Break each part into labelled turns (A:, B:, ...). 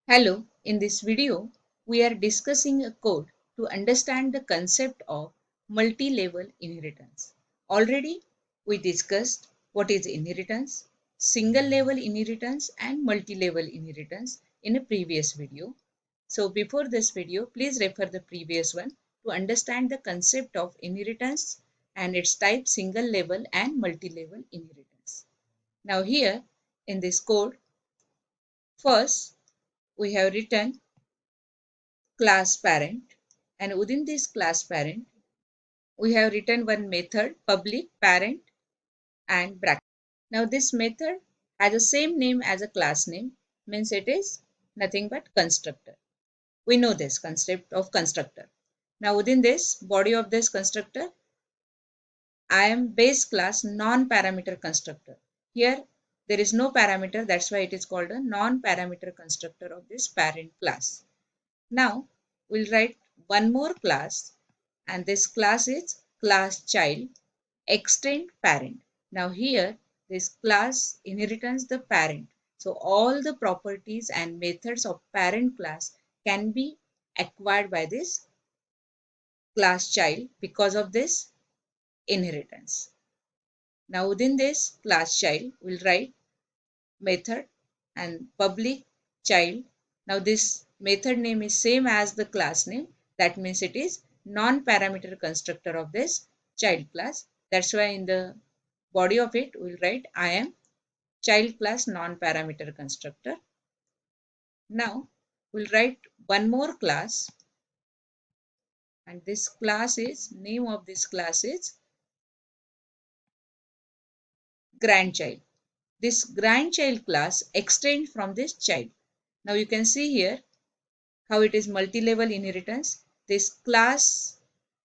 A: Hello, in this video, we are discussing a code to understand the concept of multi-level inheritance. Already, we discussed what is inheritance, single-level inheritance and multi-level inheritance in a previous video. So before this video, please refer the previous one to understand the concept of inheritance and its type single-level and multi-level inheritance. Now here, in this code, first we have written class parent, and within this class parent we have written one method public parent and bracket. Now this method has the same name as a class name, means it is nothing but constructor. We know this concept of constructor. Now within this body of this constructor, I am base class non-parameter constructor. Here there is no parameter, that's why it is called a non-parameter constructor of this parent class. Now we'll write one more class, and this class is class child extend parent. Now here this class inheritance the parent. So all the properties and methods of parent class can be acquired by this class child because of this inheritance. Now within this class child we'll write method and public child. Now this method name is same as the class name. That means it is non-parameter constructor of this child class. That's why in the body of it we'll write I am child class non-parameter constructor. Now we'll write one more class, and this class is name of this class is grandchild. This grandchild class extends from this child. Now you can see here how it is multi-level inheritance. This class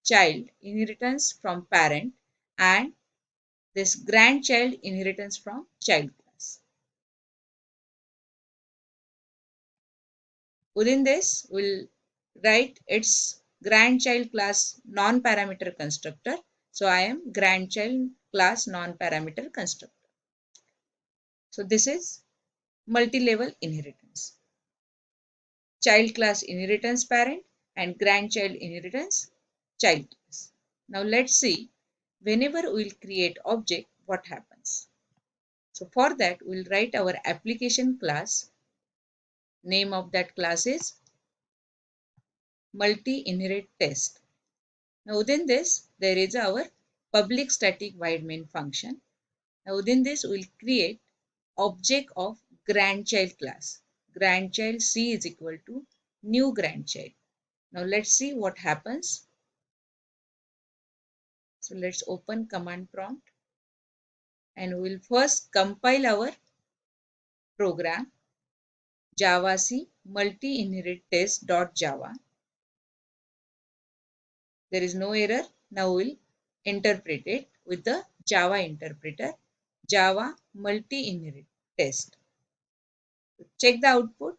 A: child inheritance from parent and this grandchild inheritance from child class. Within this, we'll write its grandchild class non-parameter constructor. So I am grandchild class non-parameter constructor. So this is multi-level inheritance. Child class inheritance parent and grandchild inheritance child class. Now let's see whenever we'll create object what happens. So for that we'll write our application class. Name of that class is multi-inherit test. Now within this there is our public static void main function. Now within this we'll create object of grandchild class. Grandchild C is equal to new grandchild. Now let's see what happens. So let's open command prompt and we'll first compile our program javac multi-inherit test.java. There is no error. Now we'll interpret it with the Java interpreter Java multi-inherit test. Check the output.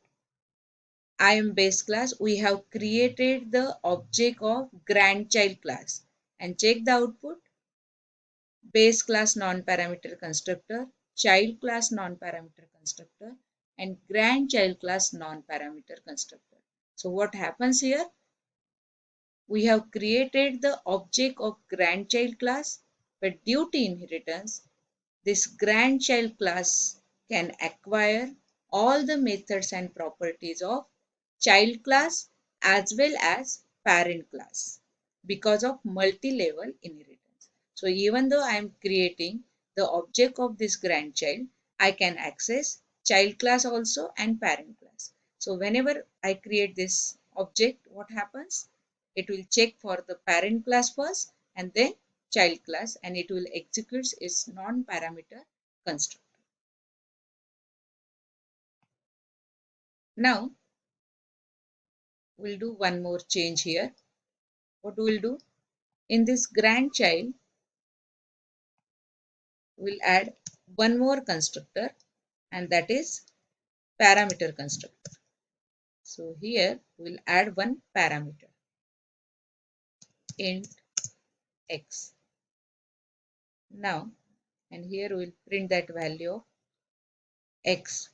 A: I am base class. We have created the object of grandchild class and check the output. Base class non-parameter constructor, child class non-parameter constructor, and grandchild class non-parameter constructor. So what happens here? We have created the object of grandchild class, but due to inheritance, this grandchild class can acquire all the methods and properties of child class as well as parent class because of multi-level inheritance. So even though I am creating the object of this grandchild, I can access child class also and parent class. So whenever I create this object, what happens? It will check for the parent class first and then child class, and it will execute its non-parameter constructor. Now we'll do one more change here. What we'll do in this grandchild, we'll add one more constructor, and that is parameter constructor. So here we'll add one parameter int x. Now and here we'll print that value of x.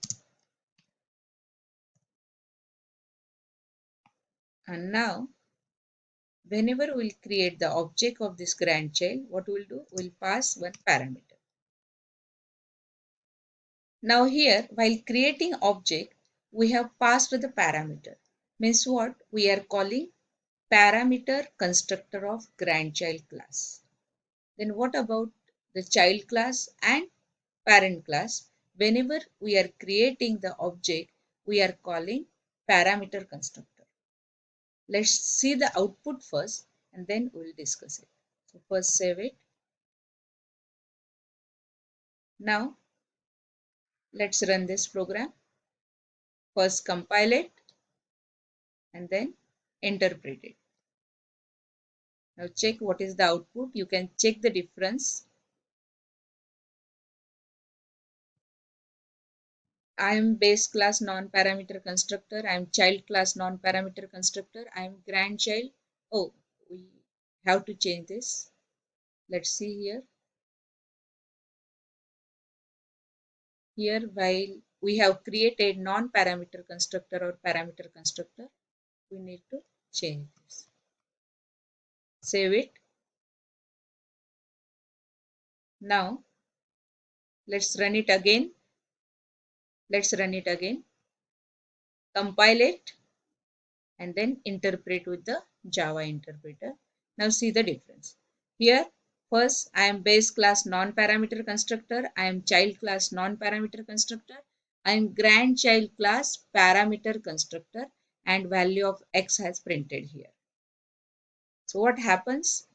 A: And now, whenever we'll create the object of this grandchild, what we'll do? We'll pass one parameter. Now here, while creating object, we have passed the parameter. Means what? We are calling parameter constructor of grandchild class. Then what about the child class and parent class? Whenever we are creating the object, we are calling parameter constructor. Let's see the output first and then we'll discuss it. So first save it. Now let's run this program. First compile it and then interpret it. Now check what is the output. You can check the difference. I am base class non-parameter constructor. I am child class non-parameter constructor. I am grandchild. Oh, we have to change this. Let's see here. Here, while we have created non-parameter constructor or parameter constructor, we need to change this. Save it. Now, let's run it again. Let's run it again. Compile it and then interpret with the Java interpreter. Now see the difference. Here, first I am base class non-parameter constructor. I am child class non-parameter constructor. I am grandchild class parameter constructor and value of x has printed here. So what happens?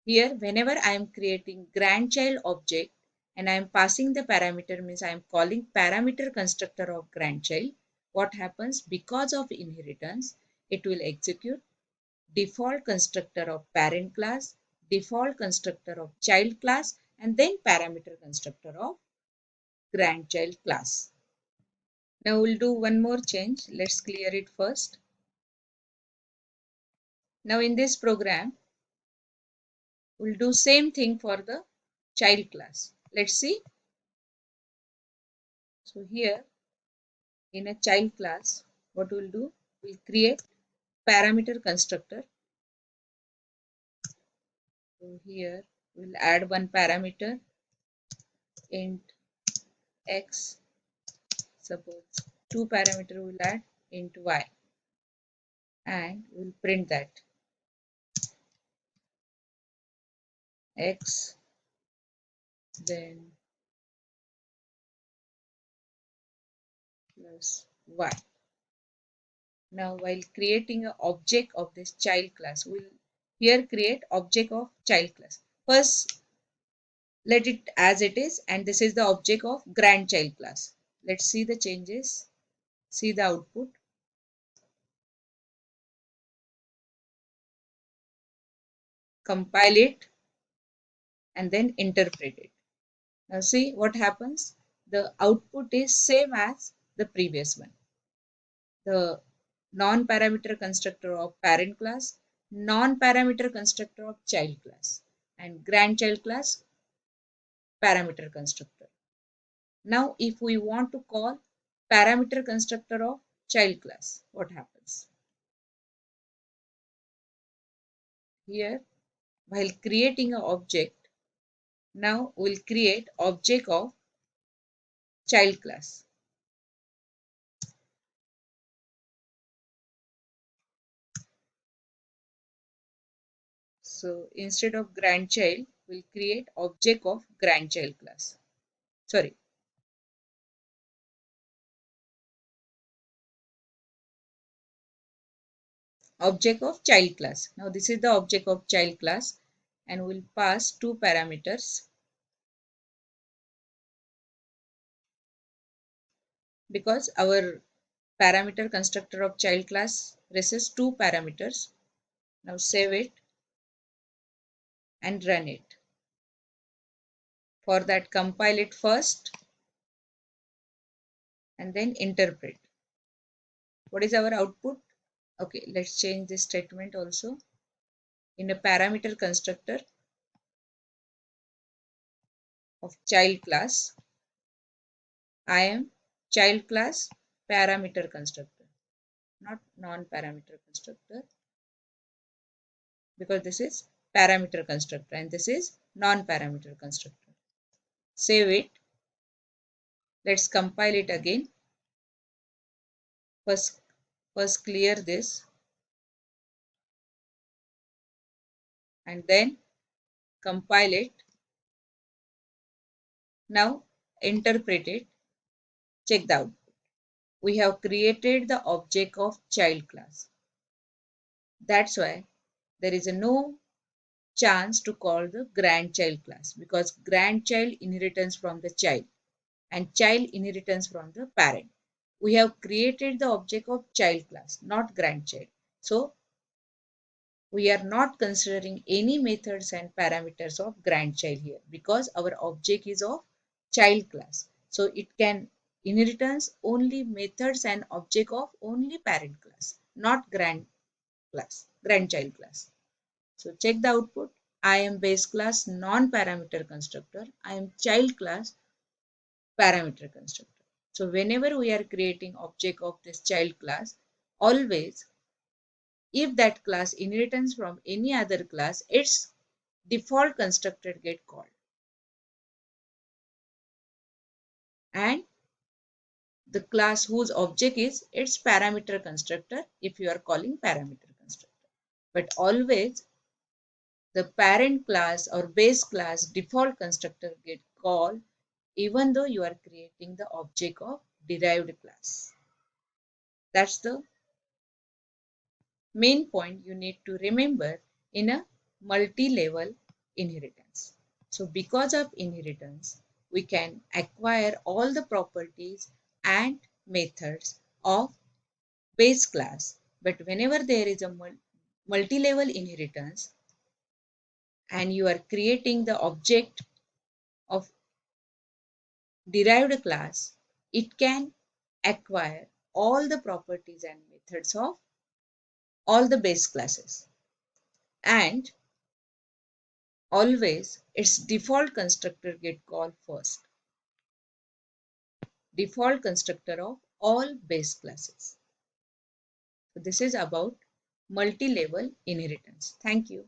A: Here, whenever I am creating grandchild object and I am passing the parameter, means I am calling parameter constructor of grandchild, what happens? Because of inheritance, it will execute default constructor of parent class, default constructor of child class, and then parameter constructor of grandchild class. Now we'll do one more change. Let's clear it first. Now in this program, we'll do same thing for the child class. Let's see. So here in a child class, what we'll do? We'll create parameter constructor. So here we'll add one parameter int x. Suppose two parameter will add int y and we'll print that x then plus y. Now while creating an object of this child class, we'll here create object of child class. First let it as it is, and this is the object of grandchild class. Let's see the changes. See the output. Compile it and then interpret it. Now see what happens. The output is same as the previous one. The non-parameter constructor of parent class, non-parameter constructor of child class, and grandchild class parameter constructor. Now if we want to call parameter constructor of child class, what happens? Here, while creating an object, now we'll create object of child class. So instead of grandchild, we'll create object of grandchild class. Sorry, object of child class. Now this is the object of child class and we'll pass two parameters because our parameter constructor of child class receives two parameters. Now save it and run it. For that, compile it first and then interpret. What is our output? Okay, let's change this statement also. In a parameter constructor of child class, I am child class parameter constructor. not non-parameter constructor, because this is parameter constructor and this is non-parameter constructor. Save it. Let's compile it again. First clear this and then compile it. Now interpret it. Check the output. We have created the object of child class. That's why there is no chance to call the grandchild class, because grandchild inheritance from the child and child inheritance from the parent. We have created the object of child class, not grandchild. So we are not considering any methods and parameters of grandchild here, because our object is of child class. So it can inheritance only methods and object of only parent class, not grandchild class. So check the output. I am base class non-parameter constructor. I am child class parameter constructor. So whenever we are creating object of this child class, always if that class inheritance from any other class, its default constructor get called. And the class whose object is its parameter constructor if you are calling parameter constructor. But always the parent class or base class default constructor get called even though you are creating the object of derived class. That's the main point you need to remember in a multi-level inheritance. So because of inheritance, we can acquire all the properties and methods of base class. But whenever there is a multi-level inheritance and you are creating the object of derived class, it can acquire all the properties and methods of all the base classes. And always its default constructor get called first. Default constructor of all base classes. So this is about multi-level inheritance. Thank you.